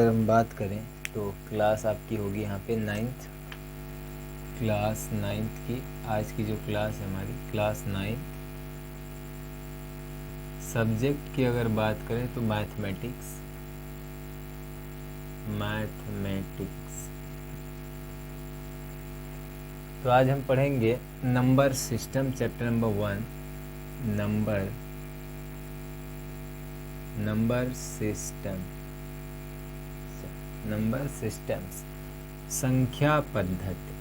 अगर हम बात करें तो क्लास आपकी होगी यहाँ पे 9th क्लास 9th की। आज की जो क्लास है हमारी क्लास 9th। सब्जेक्ट की अगर बात करें तो मैथमेटिक्स। तो आज हम पढ़ेंगे number system chapter number 1 number systems संख्या पद्धति।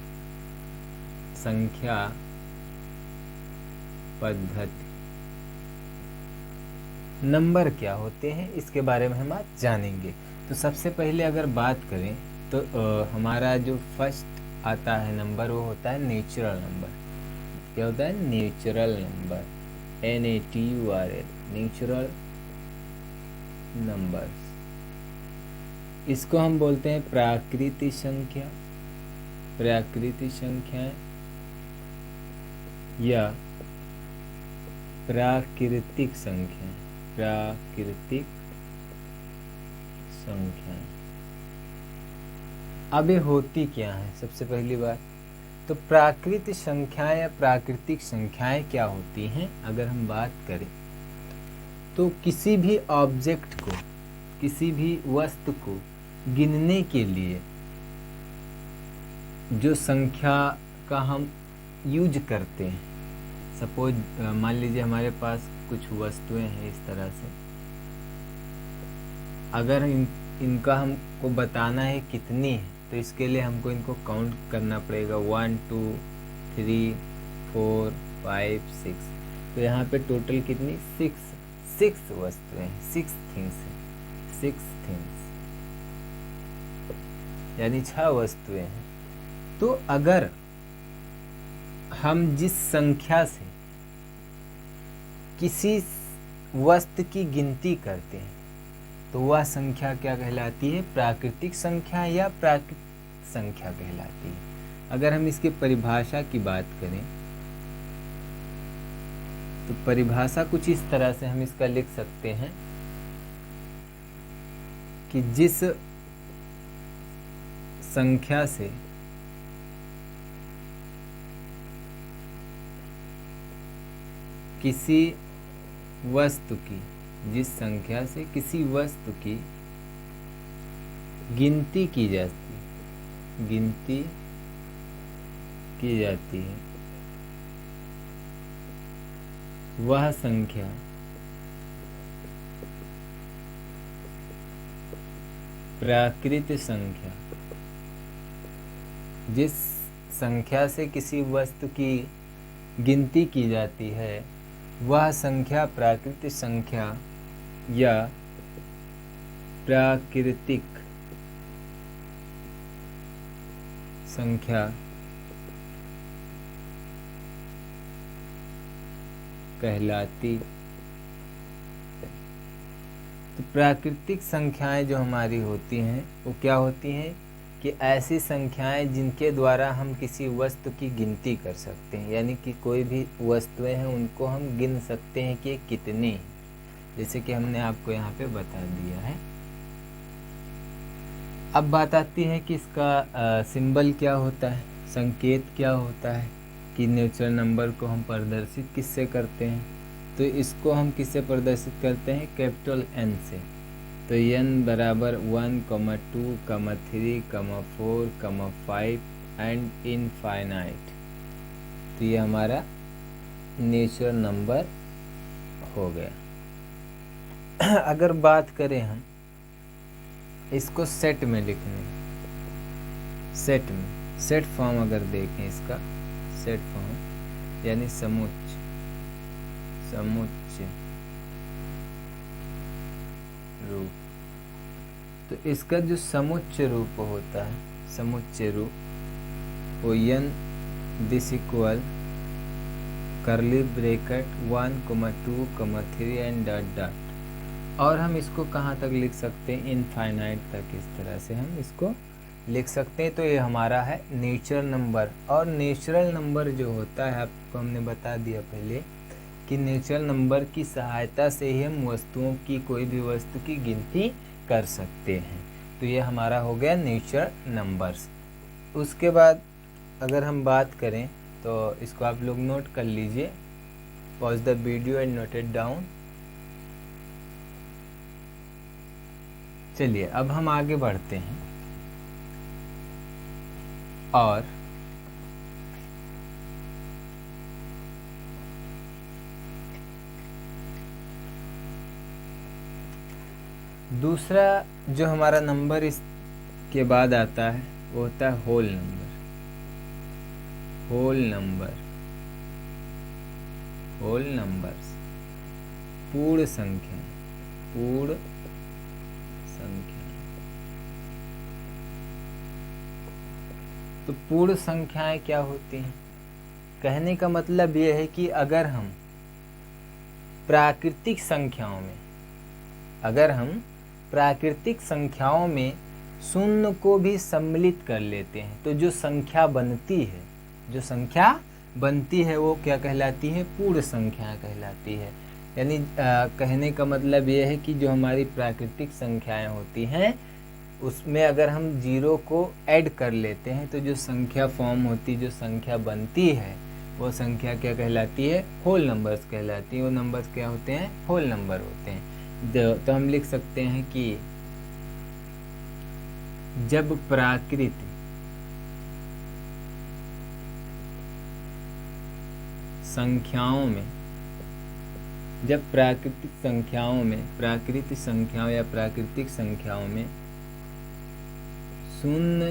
नंबर क्या होते हैं इसके बारे में हम आज जानेंगे। तो सबसे पहले अगर बात करें तो हमारा जो फर्स्ट आता है नंबर वो होता है नेचुरल नंबर। क्या होता है? Natural number, NATURL, natural numbers. इसको हम बोलते हैं प्राकृतिक संख्याएं या प्राकृतिक संख्याएं। अब ये होती क्या है? सबसे पहली बात तो प्राकृतिक संख्याएं या प्राकृतिक संख्याएं क्या होती हैं? अगर हम बात करें तो किसी भी ऑब्जेक्ट को, किसी भी वस्तु को गिनने के लिए जो संख्या का हम यूज करते हैं, सपोज मान लीजिए हमारे पास कुछ वस्तुएं हैं इस तरह से। अगर इनका हमको बताना है कितनी है तो इसके लिए हमको इनको काउंट करना पड़ेगा 1 2 3 4 5 6। तो यहाँ पे टोटल कितनी? 6 वस्तुएं हैं, 6 थिंग्स यानी 6 वस्तुएं हैं। तो अगर हम जिस संख्या से किसी वस्तु की गिनती करते हैं तो वह संख्या क्या कहलाती है? प्राकृतिक संख्या या प्राकृतिक संख्या कहलाती है। अगर हम इसके परिभाषा की बात करें तो परिभाषा कुछ इस तरह से हम इसका लिख सकते हैं कि जिस संख्या से किसी वस्तु की, जिस संख्या से किसी वस्तु की गिनती की जाती है वह संख्या प्राकृतिक संख्या। जिस संख्या से किसी वस्तु की गिनती की जाती है वह संख्या प्राकृतिक संख्या या प्राकृतिक संख्या कहलाती। तो प्राकृतिक संख्याएं जो हमारी होती हैं वो क्या होती हैं कि ऐसी संख्याएं जिनके द्वारा हम किसी वस्तु की गिनती कर सकते हैं, यानी कि कोई भी वस्तुएं हैं उनको हम गिन सकते हैं कि कितनी हैं। जैसे कि हमने आपको यहाँ पे बता दिया है। अब बात आती है कि इसका सिंबल क्या होता है, संकेत क्या होता है, कि नेचुरल नंबर को हम प्रदर्शित किससे करते हैं। तो इसको हम किससे प्रदर्शित करते हैं? कैपिटल N से। तो n बराबर 1, 2, 3, 4, 5 एंड इनफाइनाइट। तो ये हमारा नेचुरल नंबर हो गया। अगर बात करें हम इसको सेट में लिखने, सेट फॉर्म अगर देखें इसका, सेट फॉर्म यानी समुच्चय रूप। तो इसका जो समुच्चय रूप होता है, समुच्चय रूप वो n this equal curly bracket 1, 2, 3 and dot. और हम इसको कहाँ तक लिख सकते हैं? इनफाइनाइट तक। इस तरह से हम इसको लिख सकते हैं। तो ये हमारा है नेचुरल नंबर। और नेचुरल नंबर जो होता है आपको हमने बता दिया पहले कि नेचुरल नंबर की सहायता से ही हम वस्तुओं की, कोई भी वस्तु की गिनती कर सकते हैं। तो ये हमारा हो गया नेचुरल नंबर्स। उसके बाद अगर हम बात करें तो इसको आप लोग नोट कर लीजिए, pause the video and note it down. चलिए अब हम आगे बढ़ते हैं और दूसरा जो हमारा नंबर इसके बाद आता है वो होता है whole number. Whole number, whole numbers, पूर्ण संख्या, पूर्ण संख्या। तो पूर्ण संख्याएं क्या होती हैं? कहने का मतलब यह है कि अगर हम प्राकृतिक संख्याओं में, अगर हम प्राकृतिक संख्याओं में शून्य को भी सम्मिलित कर लेते हैं तो जो संख्या बनती है, जो संख्या बनती है वो क्या कहलाती है? पूर्ण संख्या कहलाती है। यानी कहने का मतलब ये है कि जो हमारी प्राकृतिक संख्याएं होती हैं उसमें अगर हम जीरो को ऐड कर लेते हैं तो जो संख्या फॉर्म होती, जो संख्या बनती है वो संख्या क्या कहलाती है? होल नंबर्स कहलाती है। वो नंबर्स क्या होते हैं? होल नंबर होते हैं। तो हम लिख सकते हैं कि जब प्राकृतिक संख्याओं में, जब प्राकृतिक संख्याओं में, प्राकृतिक संख्याओं या प्राकृतिक संख्याओं में शून्य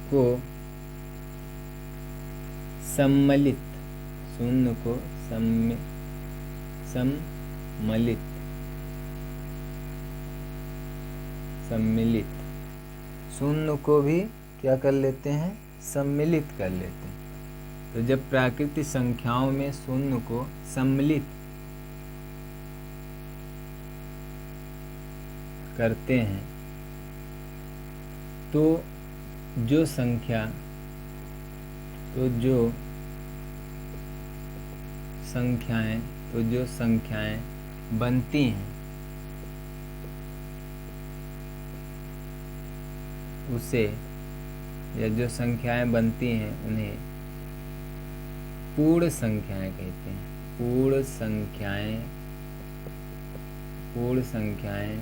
को सम्मिलित, शून्य को सम्मिलित शून्य को भी क्या कर लेते हैं? सम्मिलित कर लेते हैं। तो जब प्राकृतिक संख्याओं में शून्य को सम्मिलित करते हैं तो जो संख्या, तो जो संख्याएं बनती हैं उसे, या जो संख्याएं बनती हैं उन्हें पूर्ण संख्याएं कहते हैं। पूर्ण संख्याएं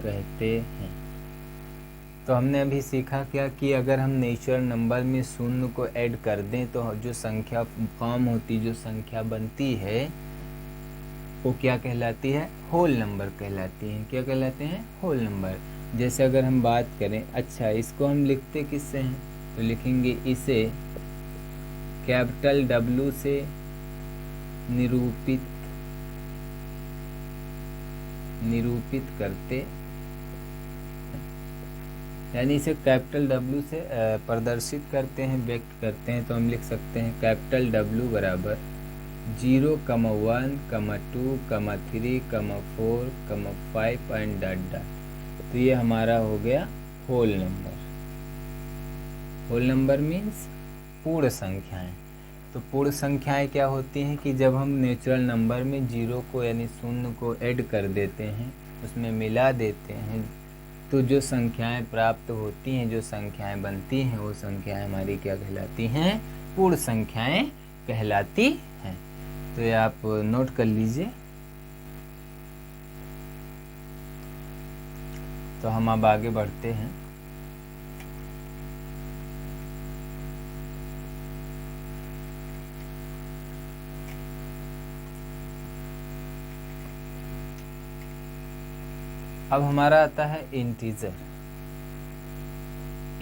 कहते हैं। तो हमने अभी सीखा क्या कि अगर हम नेचुरल नंबर में शून्य को ऐड कर दें तो जो संख्या फॉर्म होती, जो संख्या बनती है वो क्या कहलाती है? होल नंबर कहलाती है। क्या कहलाते हैं? Whole number. जैसे अगर हम बात करें, अच्छा इसको हम लिखते किससे हैं? तो लिखेंगे इसे कैपिटल W से निरूपित करते, यानी इसे कैपिटल W से प्रदर्शित करते हैं, व्यक्त करते हैं। तो हम लिख सकते हैं कैपिटल W बराबर 0, 1, 2, 3, 4, 5 एंड डॉट डॉट। तो ये हमारा हो गया whole number. Whole number means पूर्ण संख्याएं। तो पूर्ण संख्याएं क्या होती हैं कि जब हम नेचुरल नंबर में जीरो को यानी शून्य को ऐड कर देते हैं, उसमें मिला देते हैं, तो जो संख्याएं प्राप्त होती हैं, जो संख्याएं बनती हैं, वो संख्याएं हमारी क्या कहलाती हैं? पूर्ण संख्याएं कहलाती हैं। तो ये आप नोट कर लीजिए। तो हम अब आगे बढ़ते हैं। अब हमारा आता है इंटीजर।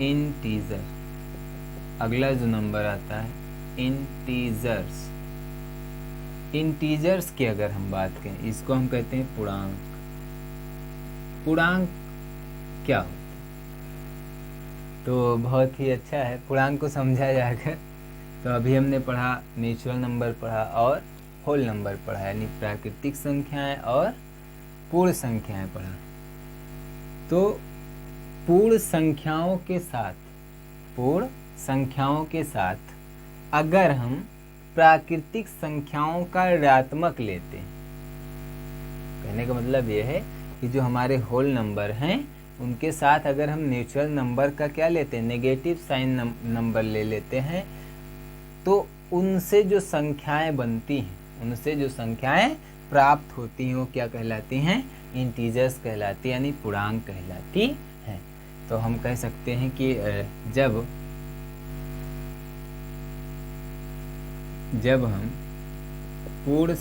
इंटीजर, अगला जो नंबर आता है इंटीजर्स। इंटीजर्स की अगर हम बात करें, इसको हम कहते हैं पूर्णांक। पूर्णांक क्या होता है? तो बहुत ही अच्छा है, पूर्णांक को समझा जाएगा। तो अभी हमने पढ़ा, नेचुरल नंबर पढ़ा और होल नंबर पढ़ा, यानी प्राकृतिक संख्याएं और पूर्ण संख्याएं पढ़ा। तो पूर्ण संख्याओं के साथ अगर हम प्राकृतिक संख्याओं का ऋणात्मक लेते हैं, कहने का मतलब यह है कि जो हमारे होल नंबर हैं उनके साथ अगर हम नेचुरल नंबर का क्या लेते हैं, नेगेटिव साइन नंबर ले लेते हैं, तो उनसे जो संख्याएं बनती हैं, उनसे जो संख्याएं प्राप्त होती हैं वो क्या कहलाती हैं, इंटीजर्स कहलाती, यानी पूर्णांक कहलाती हैं। तो हम कह सकते हैं कि जब हम पूर्ण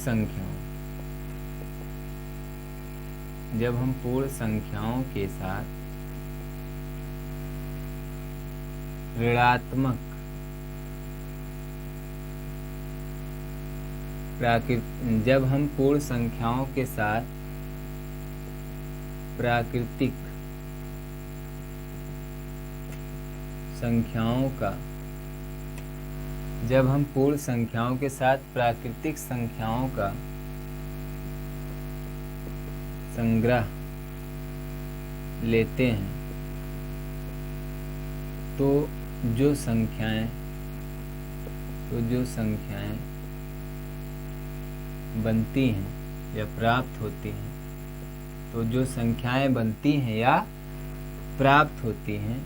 संख्याओं के साथ ऋणात्मक जब हम पूर्ण संख्याओं के साथ प्राकृतिक संख्याओं का संग्रह लेते हैं, तो जो संख्याएं बनती हैं या प्राप्त होती हैं, तो जो संख्याएं बनती हैं या प्राप्त होती हैं,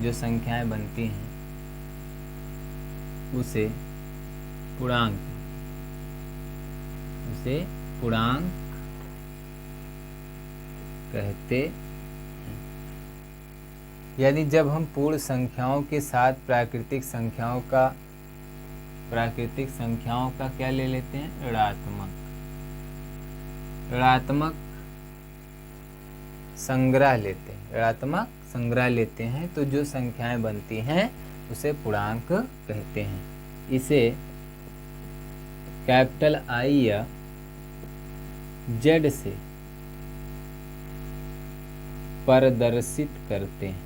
जो संख्याएं बनती हैं उसे पूर्णांक कहते हैं। यानी जब हम पूर्ण संख्याओं के साथ प्राकृतिक संख्याओं का क्या ले लेते हैं, ऋणात्मक संग्रह लेते हैं, तो जो संख्याएं बनती हैं उसे पूर्णांक कहते हैं। इसे कैपिटल आई या जेड से प्रदर्शित करते हैं।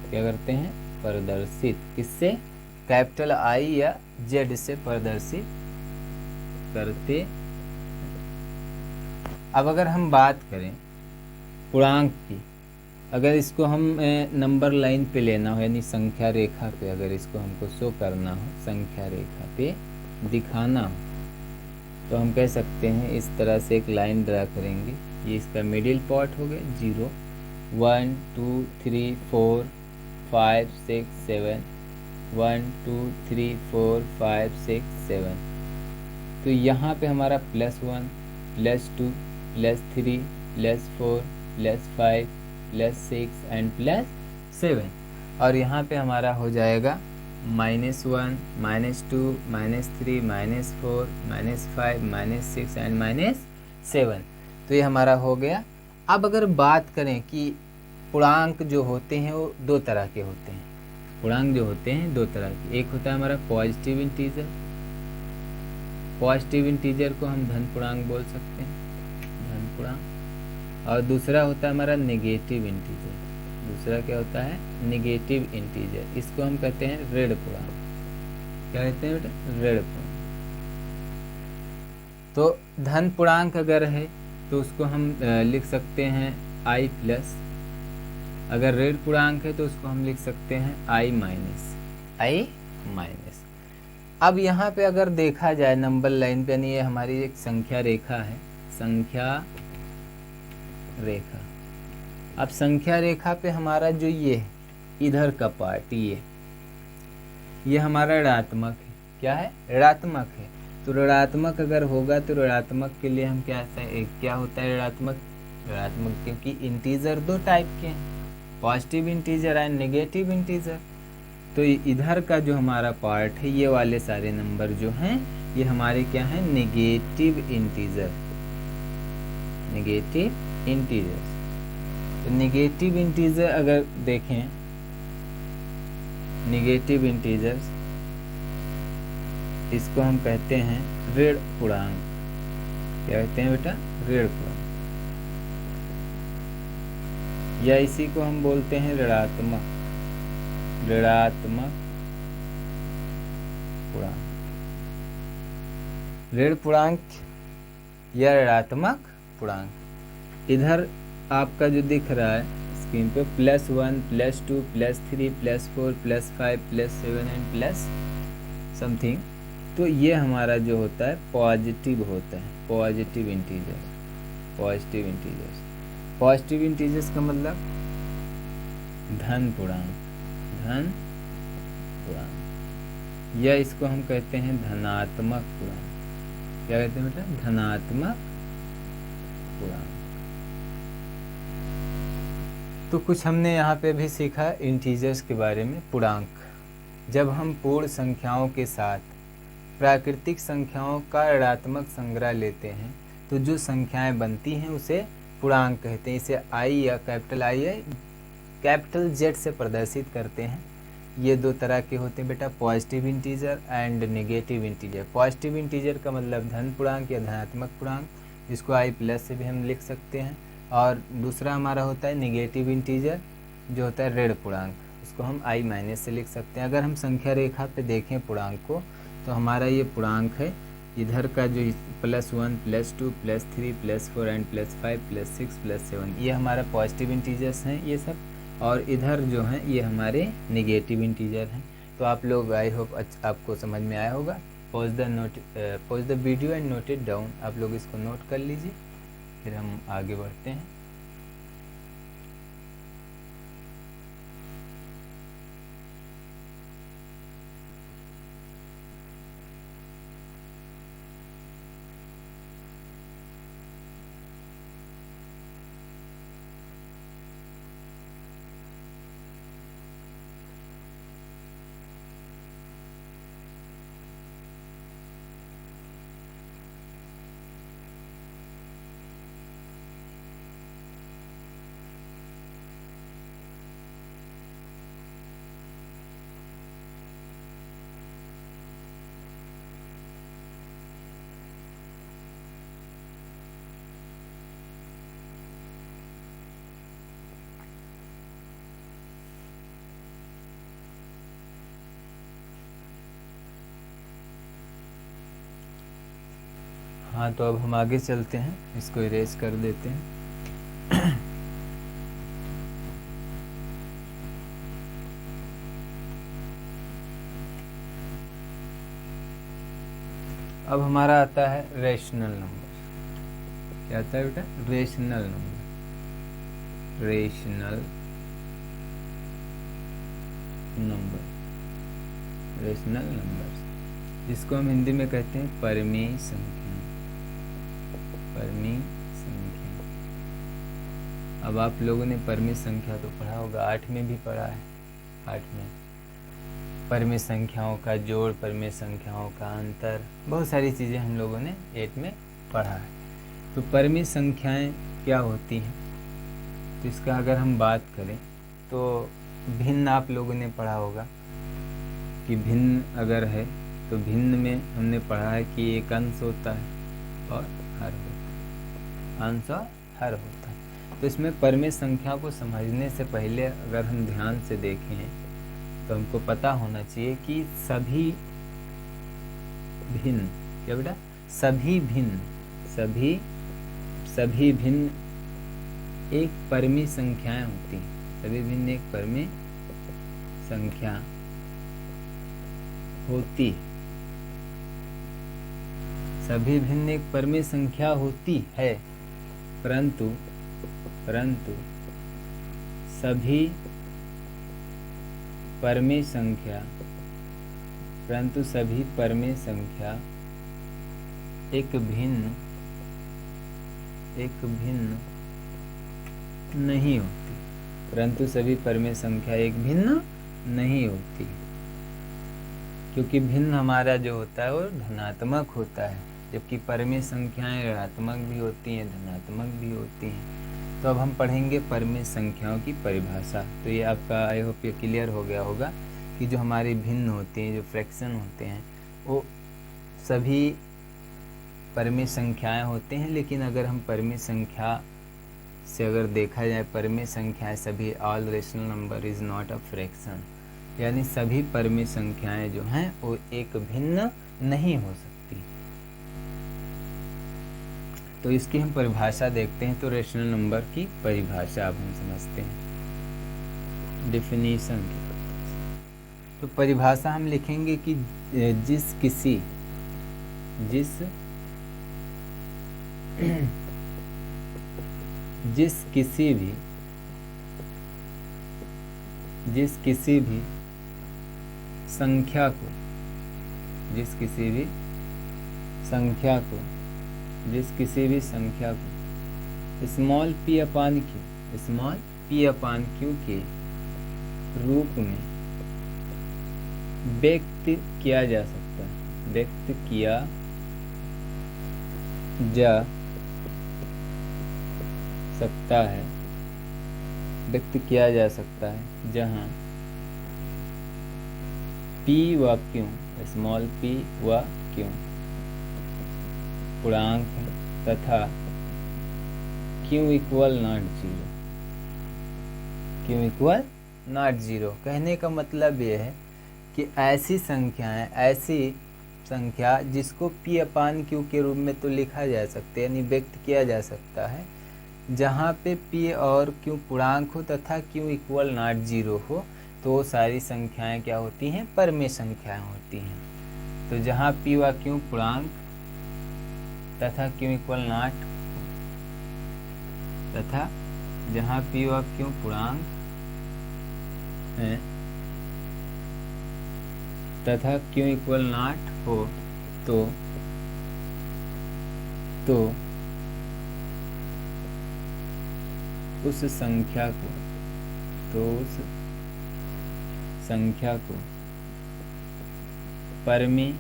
क्या करते हैं, प्रदर्शित, किससे, कैपिटल आई या जेड से प्रदर्शित करते। अब अगर हम बात करें पूर्णांक की, अगर इसको हम नंबर लाइन पे लेना हो, यानी संख्या रेखा पे अगर इसको हमको शो करना हो, संख्या रेखा पे दिखाना हो, तो हम कह सकते हैं इस तरह से एक लाइन ड्रा करेंगे। ये इसका मिडिल पॉइंट हो गया 0, 1 2 3 4 5 6 7, 1 2 3 4 5 6 7। तो यहाँ पे हमारा +1 +2 +3 +4 +5 +6 एंड +7, और यहाँ पे हमारा हो जाएगा -1 -2 -3 -4 -5 -6 एंड -7। तो ये हमारा हो गया। अब अगर बात करें कि पूर्णांक जो होते हैं वो दो तरह के होते हैं, पूर्णांक जो होते हैं दो तरह के, एक होता है हमारा पॉजिटिव इंटीजर को हम धन पूर्णांक बोल सकते हैं, धन पूर्णांक, और दूसरा होता है हमारा नेगेटिव इंटीजर। दूसरा क्या होता है, नेगेटिव इंटीजर, इसको हम कहते हैं ऋण पूर्णांक। क्या कहते हैं बेटा, ऋण पूर्णांक। तो धन पूर्णांक अगर है तो उसको हम लिख सकते हैं i+, अगर ऋण पूर्णांक है तो उसको हम लिख सकते हैं i-। अब यहाँ पे अगर देखा जाए नंबर लाइन पे, यानी ये हमारी एक संख्या रेखा है, संख्या रेखा। अब संख्या रेखा पे हमारा जो ये इधर का पार्ट, ये हमारा ऋणात्मक है। क्या है, ऋणात्मक है। तो ऋणात्मक अगर होगा तो ऋणात्मक के लिए हम क्या होता है ऋणात्मक, क्योंकि इंटीजर दो टाइप के हैं, positive integer and negative integer. तो इधर का जो हमारा पार्ट है, ये वाले सारे नंबर जो हैं ये हमारे क्या हैं, नेगेटिव इंटीजर। तो नेगेटिव इंटीजर अगर देखें, नेगेटिव इंटीजर्स, इसको हम कहते हैं ऋण पूर्णांक। क्या कहते हैं बेटा, ऋण पूर्णांक, या इसी को हम बोलते हैं ऋणात्मक पूर्णांक। ऋण पूर्णांक या ऋणात्मक पूर्णांक। इधर आपका जो दिख रहा है स्क्रीन पे +1 +2 +3 +4 +5 +7 एंड प्लस समथिंग, तो ये हमारा जो होता है पॉजिटिव होता है, positive integer. Positive integers. Positive integers का मतलब धन पूर्णांक, धन पूर्णांक, या इसको हम कहते हैं धनात्मक पूर्णांक। क्या कहते हैं बेटा? धनात्मक पूर्णांक। तो कुछ हमने यहाँ पे भी सीखा इंटीजर्स के बारे में। पूर्णांक, जब हम पूर्ण संख्याओं के साथ प्राकृतिक संख्याओं का ऋणात्मक संग्रह लेते हैं तो जो संख्याएं बनती हैं उसे पूर्णांक कहते हैं। इसे आई या कैपिटल आई या कैपिटल जेड से प्रदर्शित करते हैं। ये दो तरह के होते हैं बेटा, positive integer and negative integer. Positive integer का मतलब धन पूर्णांक या धनात्मक पूर्णांक, जिसको आई प्लस से भी हम लिख सकते हैं। और दूसरा हमारा होता है नेगेटिव इंटीजर, जो होता है ऋण पूर्णांक, उसको हम आई माइनस से लिख सकते हैं। अगर हम संख्या रेखा पे देखें पूर्णांक को तो हमारा ये पूर्णांक है, इधर का जो +1 +2 +3 +4 एंड +5 +6 +7, ये हमारा पॉजिटिव इंटीजर्स हैं ये सब। और इधर जो हैं ये हमारे नेगेटिव इंटीजर हैं। तो आप लोग, आई होप आपको समझ में आया होगा। Pause the video and note it down. आप लोग इसको नोट कर लीजिए, फिर हम आगे बढ़ते हैं। हाँ, तो अब हम आगे चलते हैं, इसको इरेज कर देते हैं। अब हमारा आता है रेशनल नंबर। क्या आता है बेटा? Rational number. Rational number, rational number, जिसको हम हिंदी में कहते हैं परिमेय संख्या। परिमेय संख्या। अब आप लोगों ने परिमेय संख्या तो पढ़ा होगा, 8 में भी पढ़ा है। 8 में परिमेय संख्याओं का जोड़, परिमेय संख्याओं का अंतर, बहुत सारी चीज़ें हम लोगों ने 8 में पढ़ा है। तो परिमेय संख्याएं क्या होती हैं, तो इसका अगर हम बात करें तो भिन्न आप लोगों ने पढ़ा होगा कि भिन्न अगर है तो भिन्न में हमने पढ़ा है कि एक अंश होता है और हर होता है, अंश और हर होता है। तो इसमें परिमेय संख्या को समझने से पहले अगर हम ध्यान से देखें तो हमको पता होना चाहिए कि सभी भिन्न, क्या बेटा? सभी भिन्न, सभी भिन्न एक परिमेय संख्याएं होती हैं। सभी भिन्न एक परिमेय संख्या होती, सभी भिन्न एक परिमेय संख्या होती है, परंतु सभी परिमेय संख्या एक भिन्न नहीं होती, परंतु सभी परिमेय संख्या एक भिन्न नहीं होती, क्योंकि भिन्न हमारा जो होता है वो धनात्मक होता है, जबकि परिमेय संख्याएं ऋणात्मक भी होती हैं, धनात्मक भी होती हैं। तो अब हम पढ़ेंगे परिमेय संख्याओं की परिभाषा। तो ये आपका, आई होप ये क्लियर हो गया होगा कि जो हमारी भिन्न होती हैं, जो फ्रैक्शन होते हैं, वो सभी परिमेय संख्याएं होते हैं। लेकिन अगर हम परिमेय संख्या से अगर देखा जाए, परिमेय संख्याएं सभी, all rational number is not a fraction, यानी सभी परिमेय संख्याएं जो हैं वो एक भिन्न नहीं हो सकती। तो इसकी हम परिभाषा देखते हैं। तो रेशनल नंबर की परिभाषा अब हम समझते हैं, डिफिनीशन की। तो परिभाषा हम लिखेंगे कि जिस किसी भी संख्या को जिस किसी भी संख्या को स्मॉल p अपान क्यू के रूप में व्यक्त किया जा सकता है जहां p व q स्मॉल p व q पूर्णांक है तथा q इक्वल नॉट जीरो। कहने का मतलब ये है कि ऐसी संख्या जिसको p अपान q के रूप में तो लिखा जा सकता है यानी व्यक्त किया जा सकता है, जहाँ पे p और q पूर्णांक हो तथा q इक्वल नॉट जीरो हो, तो वो सारी संख्याएं क्या होती हैं? परमेय संख्याएं होती हैं। तो जहाँ p व q पूर्णांक तथा q इक्वल नॉट तथा जहाँ p व q पूर्णांक हैं तथा q इक्वल नॉट हो तो उस संख्या को परमेय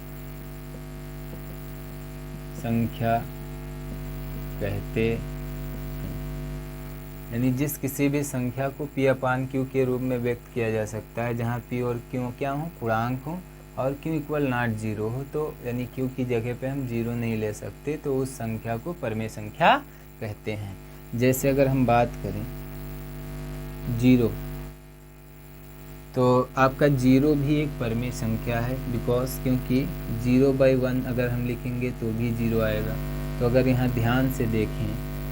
संख्या कहते हैं। यानी जिस किसी भी संख्या को p अपान q के रूप में व्यक्त किया जा सकता है, जहाँ p और q क्या हो? पूर्णांक हो और q इक्वल नॉट जीरो हो, तो यानी q की जगह पे हम जीरो नहीं ले सकते, तो उस संख्या को परमेय संख्या कहते हैं। जैसे अगर हम बात करें जीरो, तो आपका जीरो भी एक परमेय संख्या है, क्योंकि 0/1 अगर हम लिखेंगे तो भी जीरो आएगा। तो अगर यहाँ ध्यान से देखें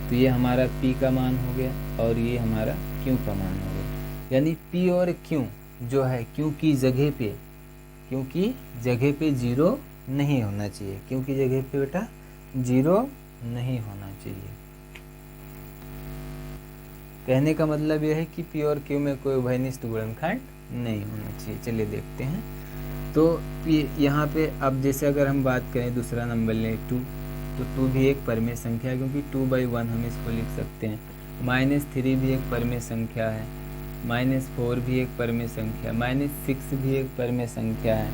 तो ये हमारा p का मान हो गया और ये हमारा q का मान हो गया। यानी p और q जो है q की जगह पे जीरो नहीं होना चाहिए, q की जगह पे बेटा जीरो नहीं होना चाहिए। कहने का मतलब यह है कि p और q में कोई उभयनिष्ठ गुणनखंड नहीं होना चाहिए। चलिए देखते हैं। तो यहाँ पे अब जैसे अगर हम बात करें दूसरा नंबर लें 2, तो 2 भी एक परमेय संख्या है, क्योंकि 2/1 हम इसको लिख सकते हैं। -3 भी एक परमेय संख्या है, -4 भी एक परमेय संख्या, -6 भी एक परमेय संख्या है,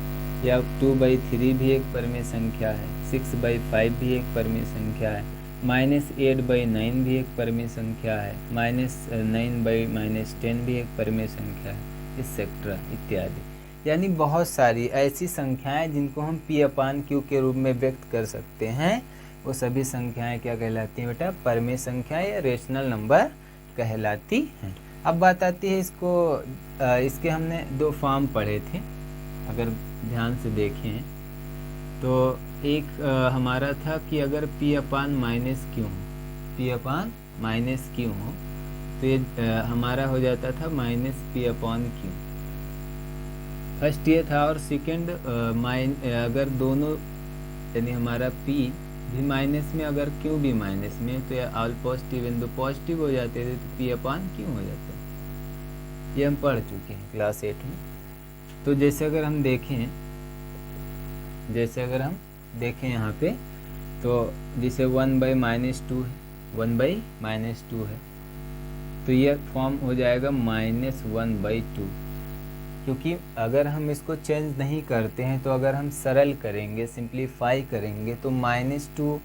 या 2/3 भी एक परमेय संख्या है, 6/5 भी एक परमेय संख्या है, -8/9 भी एक परमेय संख्या है, -9/-10 भी एक परमेय संख्या है, एक्सेट्रा इत्यादि। यानी बहुत सारी ऐसी संख्याएं जिनको हम p अपान q के रूप में व्यक्त कर सकते हैं, वो सभी संख्याएं क्या कहलाती हैं बेटा? परमेय संख्याएं या रेशनल नंबर कहलाती हैं। अब बात आती है इसके हमने 2 फॉर्म पढ़े थे, अगर ध्यान से देखें तो एक हमारा था कि अगर p अपान माइनस q हो तो ये हमारा हो जाता था -p अपान q। फर्स्ट ये था, और सेकेंड अगर दोनों यानी हमारा p भी माइनस में अगर q भी माइनस में, तो ये ऑल पॉजिटिव एंड पॉजिटिव हो जाते थे, तो p अपान q हो जाता है। ये हम पढ़ चुके हैं क्लास 8 में। तो जैसे अगर हम देखें यहाँ पे, तो जैसे 1/-2 है, 1/-2 है, तो ये फॉर्म हो जाएगा -1/2। क्योंकि अगर हम इसको चेंज नहीं करते हैं, तो अगर हम सरल करेंगे, सिंप्लीफाई करेंगे, तो -2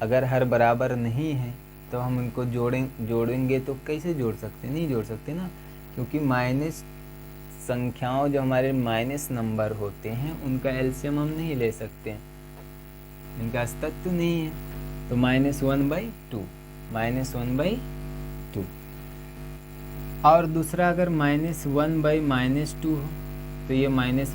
अगर हर बराबर नहीं है तो हम इनको जोड़ेंगे तो कैसे जोड़ सकते? नहीं जोड़ सकते ना, क्योंकि माइनस संख्याओं जो हमारे माइनस नंबर होते हैं उनका एलसीएम हम नहीं ले सकते, इनका अस्तित्व नहीं है। तो -1/2 और दूसरा अगर -1/-2 हो, तो ये माइनस